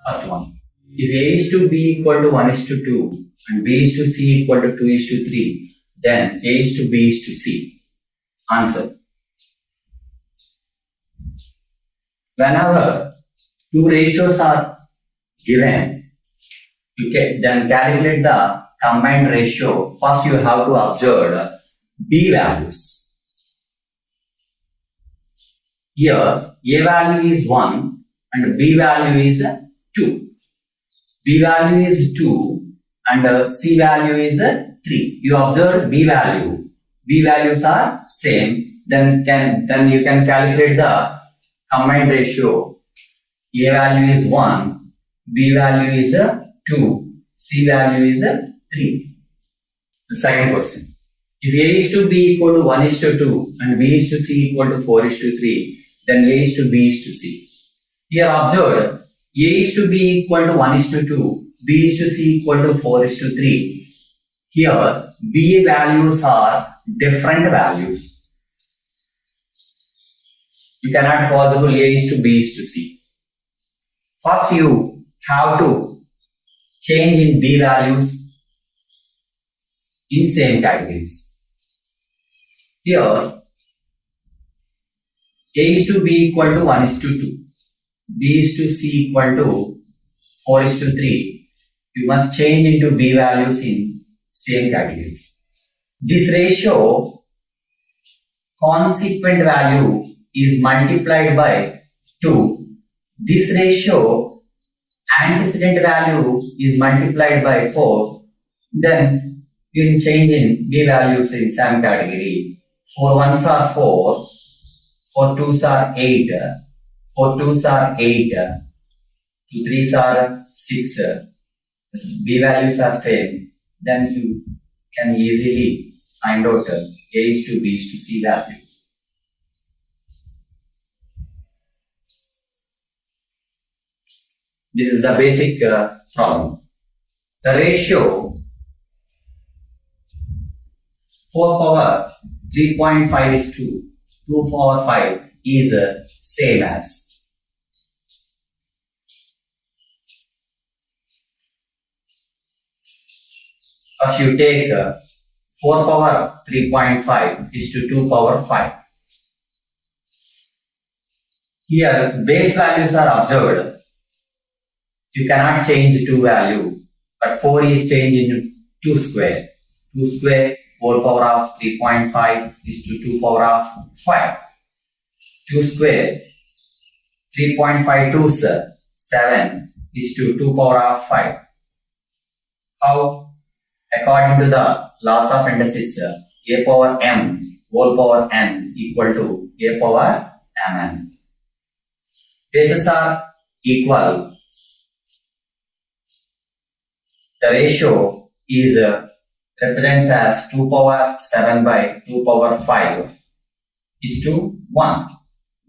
First one. If A is to B equal to 1 is to 2 and B is to C equal to 2 is to 3, then A is to B is to C. Answer. Whenever two ratios are given, you can then calculate the combined ratio. First you have to observe B values. Here A value is 1 and B value is 2. B value is 2 and C value is 3. You observe B value. B values are same. Then you can calculate the combined ratio. A value is 1, B value is 2, C value is 3. The second question. If A is to B equal to 1 is to 2 and B is to C equal to 4 is to 3, then A is to B is to C. Here observe A is to B equal to 1 is to 2, B is to C equal to 4 is to 3. Here B values are different values. You cannot possible A is to B is to C. First you have to change in B values in same categories. Here A is to B equal to 1 is to 2. B is to C equal to 4 is to 3. You must change into B values in same categories. This ratio consequent value is multiplied by 2. This ratio antecedent value is multiplied by 4. Then you can change in B values in same category. 4 ones are 4, 4 twos are 8, 4 twos are 8, 2 threes are 6. B values are same. Then you can easily find out A is to B is to C values. This is the basic problem. The ratio 4 power 3.5 is to 2 power 5 is same as. First you take 4 power 3.5 is to 2 power 5. Here base values are observed. You cannot change 2 value, but 4 is changed into 2 square. 2 square 4 power of 3.5 is to 2 power of 5. 2 square 3.5 to 7 is to 2 power of 5. How? According to the laws of indices, A power m whole power n equal to A power mn. Bases are equal. The ratio is represents as 2 power 7 by 2 power 5 is to 1.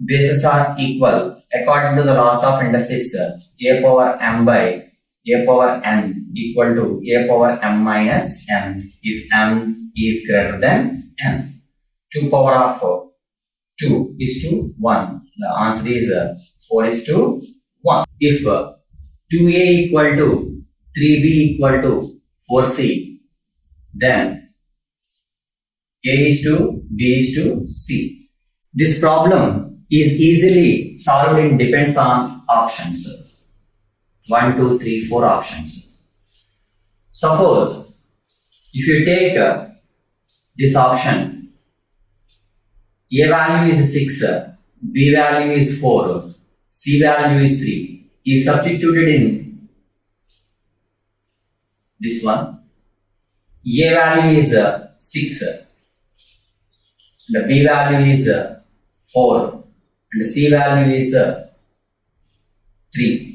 Bases are equal. According to the laws of indices, A power m by A power n equal to A power m minus n if m is greater than n. 2 power of 2 is to 1. The answer is 4 is to 1. If 2a equal to 3b equal to 4c, then A is to B is to C. This problem is easily solved in depends on options. 1, 2, 3, 4 options. Suppose if you take this option, A value is 6, B value is 4, C value is 3, is substituted in this one. A value is 6, the B value is 4, and the C value is 3.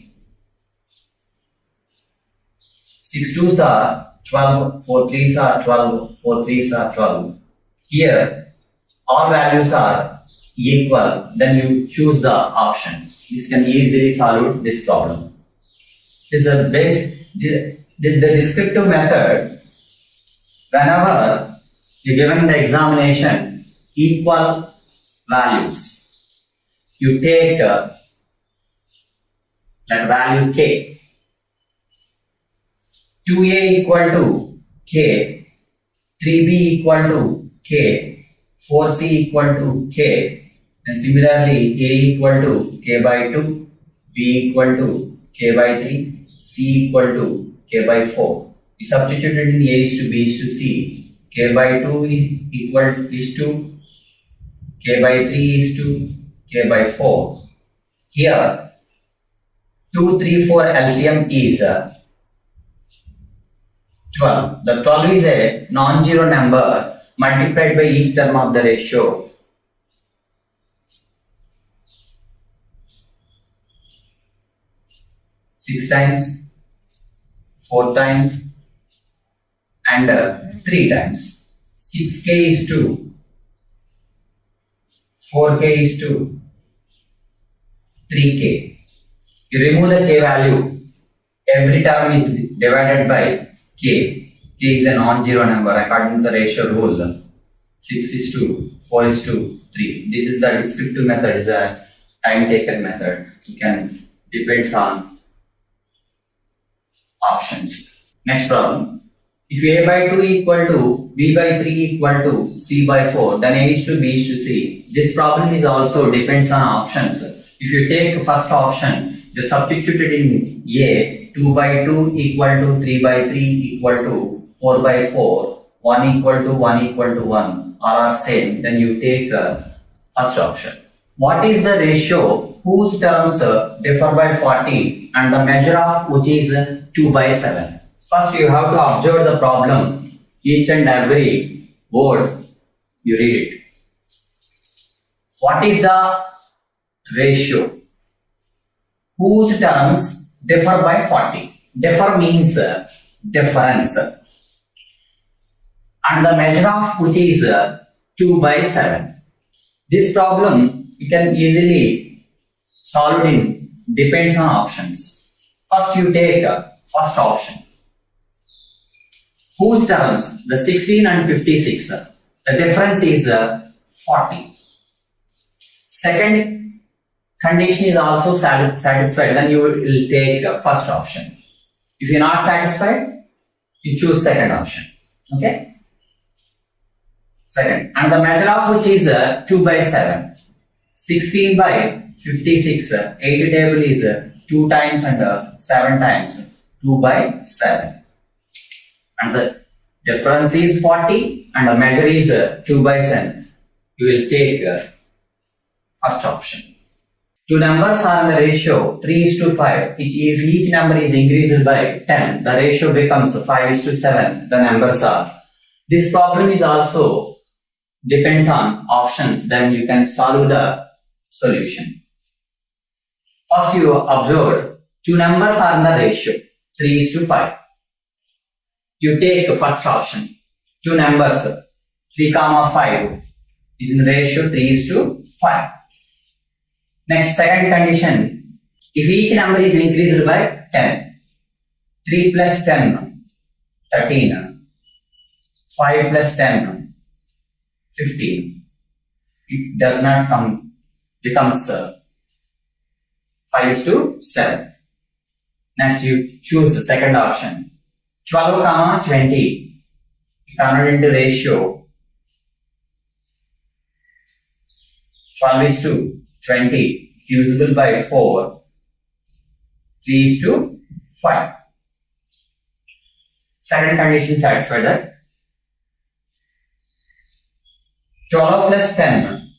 6 2s are 12, 4 3s are 12, 4 3s are 12. Here all values are equal, then you choose the option. This can easily solve this problem. This is the descriptive method. Whenever you given the examination equal values, you take let value k. 2a equal to k, 3b equal to k, 4c equal to k, and similarly a equal to k by 2, b equal to k by 3, c equal to k by 4. We substituted in a is to b is to c. K by 2 is to k by 3 is to k by 4. Here 2, 3, 4 LCM is 12. The 12 is a non-zero number multiplied by each term of the ratio. Six times, 4 times, and 3 times. 6k is to 4k is to 3k. You remove the k value. Every term is divided by k. K is a non-zero number according to the ratio rule. 6 is to 4 is to 3. This is the descriptive method. Is a time taken method. You can depends on options. Next problem. If a by 2 equal to b by 3 equal to c by 4, then a is to b is to c. This problem is also depends on options. If you take first option, you substituted in a 2 by 2 equal to 3 by 3 equal to 4 by 4, 1 equal to 1 equal to 1 are same, then you take first option. What is the ratio whose terms differ by 40 and the measure of which is 2 by 7? First you have to observe the problem, each and every word you read it. What is the ratio whose terms differ by 40? Differ means difference. And the measure of which is 2 by 7. This problem you can easily solve it in depends on options. First you take first option. Whose terms, the 16 and 56, the difference is 40. Second condition is also satisfied, then you will take first option. If you are not satisfied, you choose second option. Okay? Second, and the measure of which is 2 by 7. 16 by 56, 80 table is 2 times and 7 times 2 by 7. And the difference is 40 and the measure is 2 by 7. You will take first option. Two numbers are in the ratio 3 is to 5. If each number is increased by 10, the ratio becomes 5 is to 7. The numbers are. This problem is also depends on options. Then you can solve the solution. First you observe two numbers are in the ratio 3 is to 5. You take first option. Two numbers 3, 5 is in the ratio 3 is to 5. Next, second condition. If each number is increased by 10, 3 plus 10, 13, 5 plus 10, 15. It does not come, becomes 5 is to 7. Next, you choose the second option. 12, 20, convert into ratio 12 is to 20 divisible by 4, 3 is to 5. Second condition satisfied that. 12 plus 10,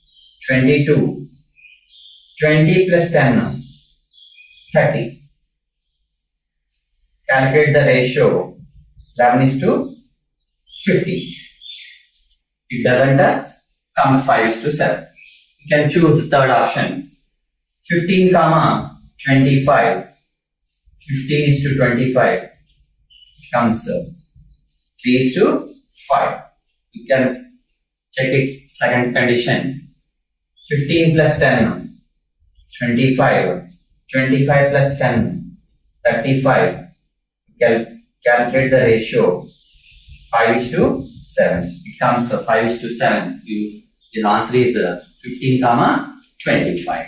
22, 20 plus 10, 30. Calculate the ratio. 11 is to 50. It doesn't comes 5 is to 7. You can choose the third option. 15, 25. 15 is to 25. It comes 3 is to 5. You can check it second condition. 15 plus 10, 25. 25 plus 10, 35. Calculate the ratio 5 is to 7. It comes 5 is to 7. The answer is 15, 25.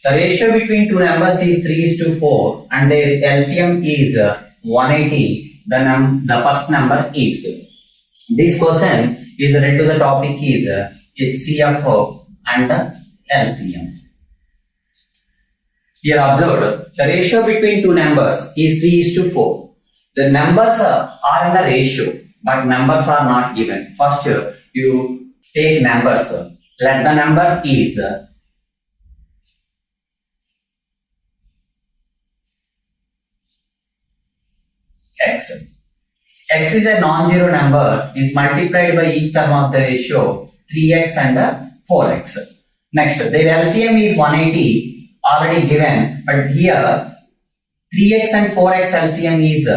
The ratio between two numbers is 3:4 and their LCM is 180. The first number is. This question is related to the topic is HCF and LCM. Here observed, the ratio between two numbers is 3:4. The numbers are in the ratio, but numbers are not given. First, you take numbers. Let the number is x. X is a non-zero number, is multiplied by each term of the ratio 3x and 4x. Next, their LCM is 180, already given, but here 3x and 4x LCM is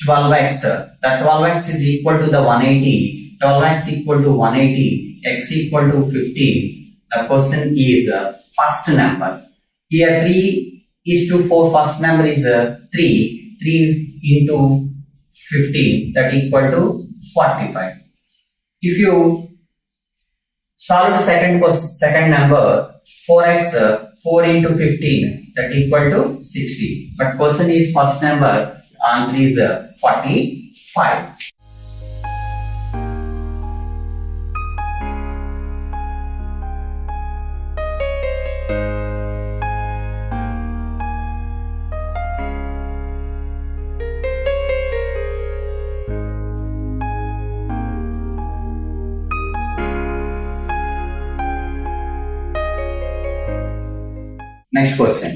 12x. The 12x is equal to the 180, 12x equal to 180, x equal to 15. The question is first number. Here 3:4, first number is 3 into 15, that equal to 45. If you solve the second number, 4x, 4 into 15, that equal to 60. But question is first number, answer is 45. Next question.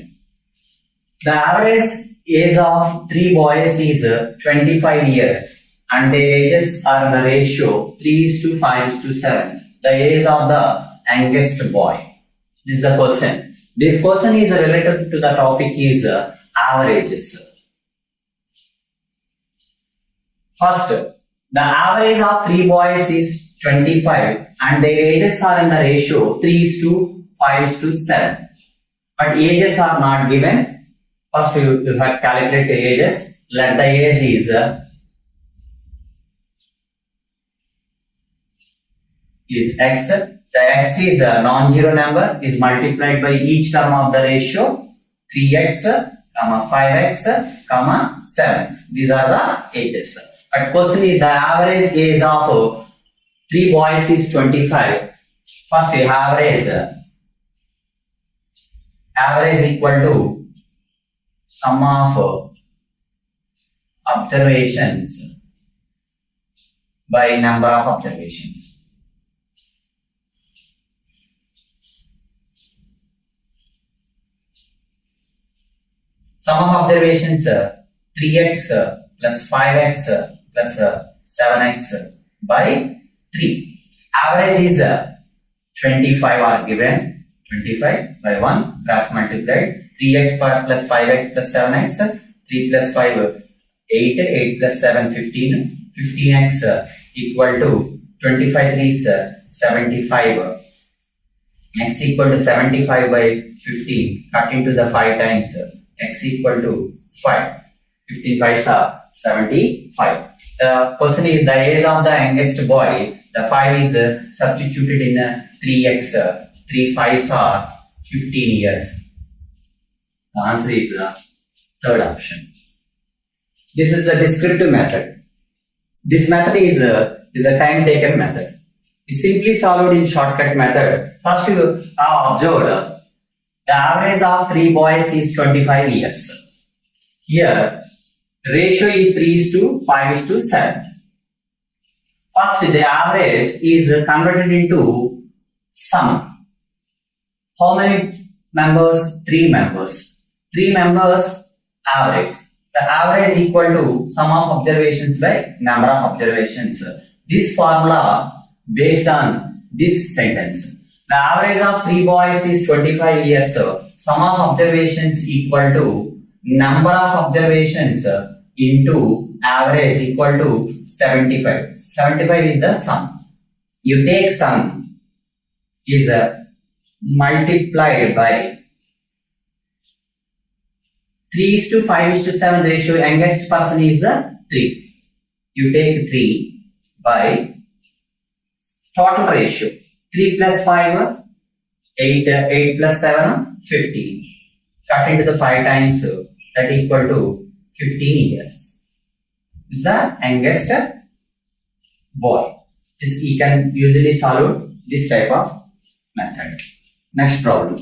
The average age of three boys is 25 years and their ages are in the ratio 3:5:7. The age of the youngest boy. This is the question. This question is related to the topic is averages. First, the average of three boys is 25 and their ages are in the ratio 3:5:7. But ages are not given. First, you have calculate the ages. Let the age is x. The x is a non-zero number, is multiplied by each term of the ratio 3x, 5x, 7x. These are the ages. But question is the average age of three boys is 25. First, you have average equal to sum of observations by number of observations. Sum of observations 3x plus 5x plus 7x by 3. Average is 25 are given. 25 by 1 cross multiplied 3x plus 5x plus 7x 3 plus 5 8 8 plus 7 15 15x equal to 25 3s 75 x equal to 75 by 15 cut into the 5 times x equal to 5 15 5s are 75. The question is the age of the youngest boy. The 5 is substituted in 3x. 3 5s are 15 years. The answer is the third option. This is the descriptive method. This method is a time taken method. It's simply solved in shortcut method. First, you have observed the average of three boys is 25 years. Here, ratio is 3:5:7. First, the average is converted into sum. How many members? 3 members. 3 members average. The average equal to sum of observations by number of observations. This formula based on this sentence. The average of 3 boys is 25 years. Sum of observations equal to number of observations into average equal to 75. 75 is the sum. You take sum is multiplied by 3:5:7 ratio. Youngest person is 3. You take 3 by total ratio 3 plus 5 8 8 plus 7 15. cut into the 5 times, that equal to 15 years. Is the youngest boy. You can usually solve this type of method. Next problem.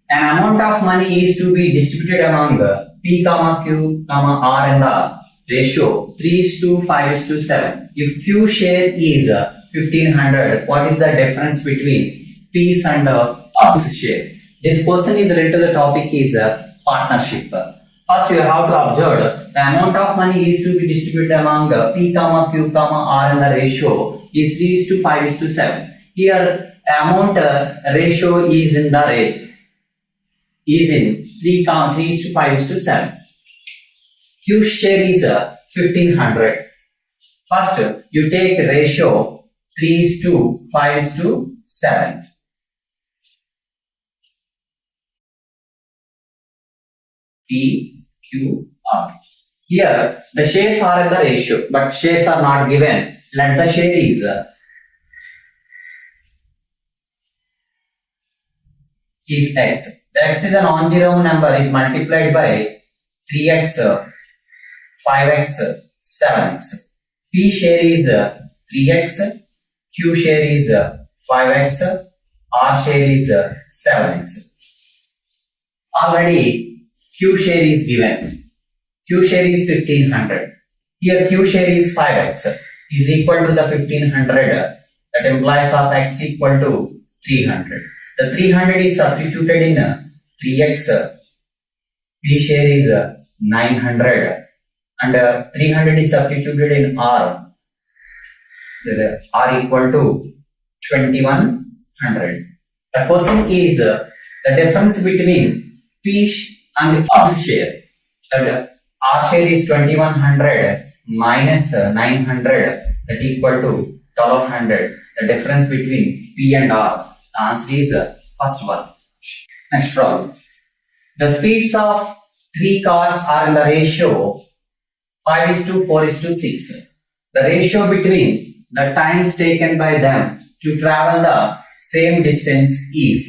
An amount of money is to be distributed among P, Q, R in the ratio 3:5:7. If Q share is 1500, what is the difference between P's and R's share? This question is related to the topic is partnership. First, you have to observe the amount of money is to be distributed among P, Q, R in the ratio is 3:5:7. Here, amount ratio is in the rate. Is in 3:5:7. Q share is 1500. First, you take ratio 3:5:7. P, Q, R. Here, the shares are in the ratio, but shares are not given. Let the share is X. The X is a non-zero number is multiplied by 3x, 5x, 7x. P share is 3x, Q share is 5x, R share is 7x. Already Q share is given. Q share is 1500. Here Q share is 5x is equal to the 1500. That implies of x equal to 300. The 300 is substituted in 3x. P share is 900 and 300 is substituted in R. R equal to 2100. The question is the difference between P and R share. That R share is 2100 minus 900, that equal to 1200. The difference between P and R. The answer is first one. Next problem. The speeds of 3 cars are in the ratio 5:4:6. The ratio between the times taken by them to travel the same distance is.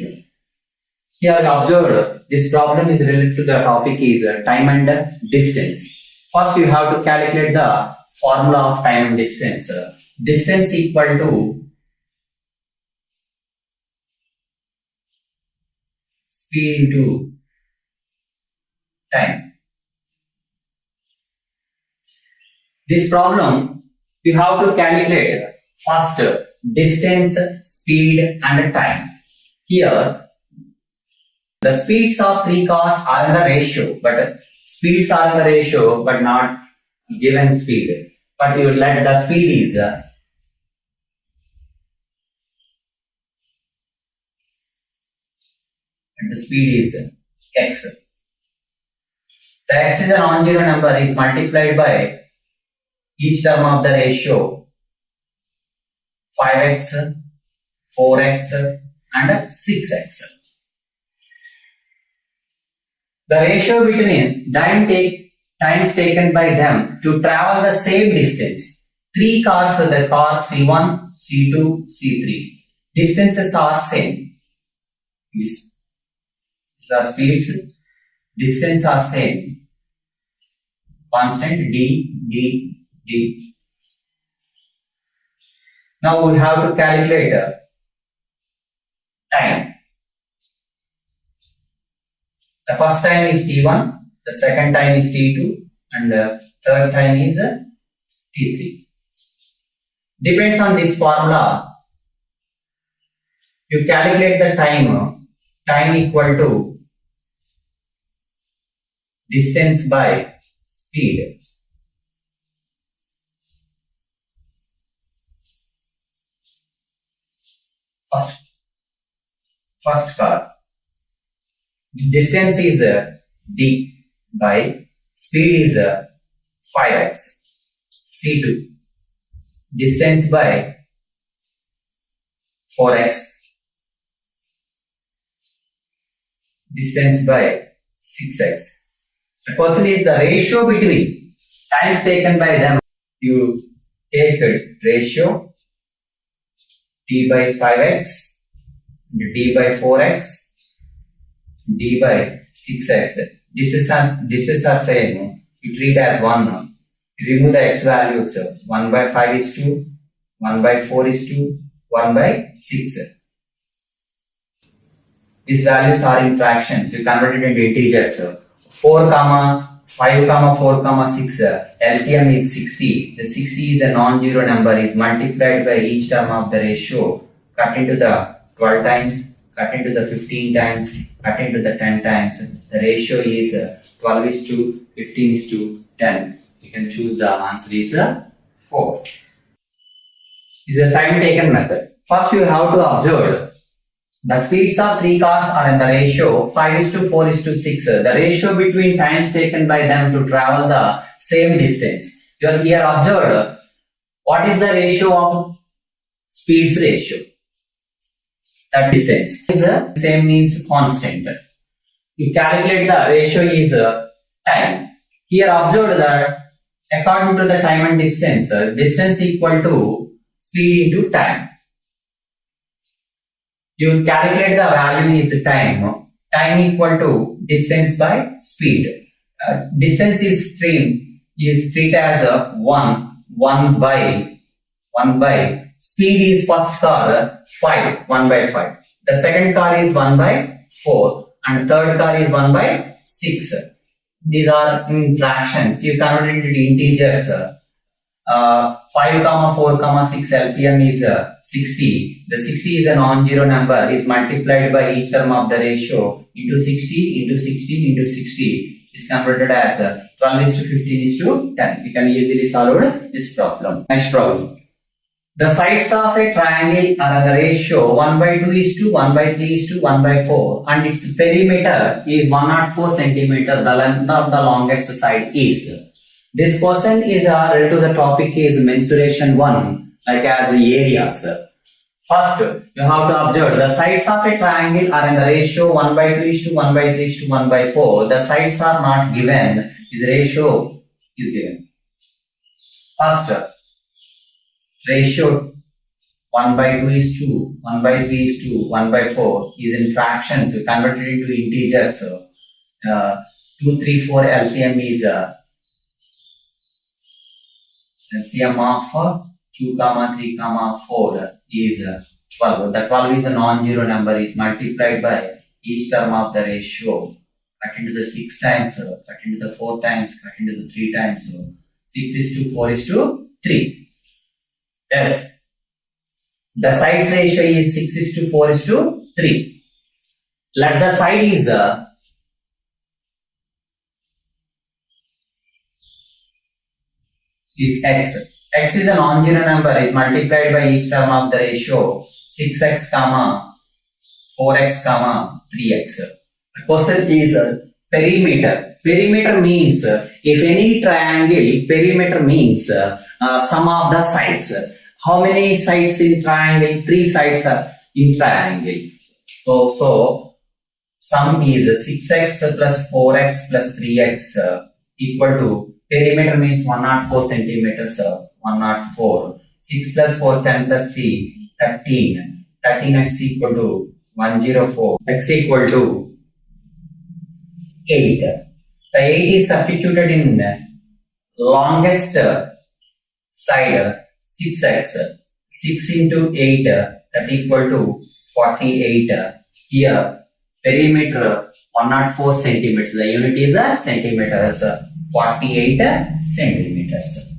Here observe, this problem is related to the topic is time and distance. First you have to calculate the formula of time and distance. Distance equal to speed into time. This problem you have to calculate first distance, speed and time. Here the speeds of 3 cars are in the ratio, but speeds are in the ratio but not given speed. But you let the speed is and the speed is x. The x is a non-zero number is multiplied by each term of the ratio 5x, 4x and 6x. The ratio between times taken by them to travel the same distance. 3 cars, the car C1, C2, C3. Distances are same. These are speeds. Distance are same. Constant d, d, d. Now we have to calculate time. The first time is t1, the second time is t2 and the third time is t3. Depends on this formula. You calculate the time equal to distance by speed. First car. Distance is d by speed is 5x. C2. Distance by 4x. Distance by 6x. The question is the ratio between times taken by them. You take a ratio d by 5x, d by 4x, d by 6x. Distances are same. You treat as 1. You remove the x values. 1 by 5 is 2. 1 by 4 is 2. 1 by 6. These values are in fractions. You convert it into integers. 4 comma 5 comma 4 comma 6. LCM is 60. The 60 is a non-zero number. Is multiplied by each term of the ratio. Cut into the 12 times. Cut into the 15 times. Cut into the 10 times. The ratio is 12 is to 15 is to 10. You can choose the answer is 4. This is a time taken method. First you have to observe the speeds of 3 cars are in the ratio 5 is to 4 is to 6. The ratio between times taken by them to travel the same distance. You are here observed what is the ratio of speeds ratio. That distance is the same means constant. You calculate the ratio is time. Here observe that according to the time and distance, distance equal to speed into time. You calculate the value is time. Time equal to distance by speed. Distance is treated as 1 by speed is first car 5 1 by 5. The second car is 1 by 4 and third car is 1 by 6. These are in fractions. You convert it into integers. 5 comma 4 comma 6 LCM is 60. The 60 is a non-zero number. Is multiplied by each term of the ratio into 60 into 60 into 60 is converted as 12 is to 15 is to 10. We can easily solve this problem. Next problem. The sides of a triangle are the ratio 1 by 2 is to 1 by 3 is to 1 by 4 and its perimeter is 104 centimeters. The length of the longest side is. This question is related to the topic is mensuration 1 like as the areas. First, you have to observe the sides of a triangle are in the ratio 1 by 2 is to 1 by 3 is to 1 by 4. The sides are not given. This ratio is given. First, ratio 1 by 2 is to 1 by 3 is to 1 by 4 is in fractions. You convert it into integers. 2, 3, 4 LCM is LCM of 2, 3, 4 is 12. The 12 is a non-zero number. Is multiplied by each term of the ratio. Cut into the 6 times. Cut into the 4 times. Cut into the 3 times. 6 is to 4 is to 3. Yes, the sides ratio is 6 is to 4 is to 3. Let the side is x. X is a non-zero number. Is multiplied by each term of the ratio 6x comma 4x comma 3x. The question is perimeter. Perimeter means if any triangle, perimeter means sum of the sides. How many sides in triangle? 3 sides are in triangle. So sum is 6x plus 4x plus 3x equal to perimeter means 104 centimeters. 104. 6 plus 4 10 plus 3 13. 13x equal to 104. X equal to 8. The 8 is substituted in longest side 6x. 6 into 8 that equal to 48. Here perimeter 104 centimeters. The unit is centimeters. 48 centimeters.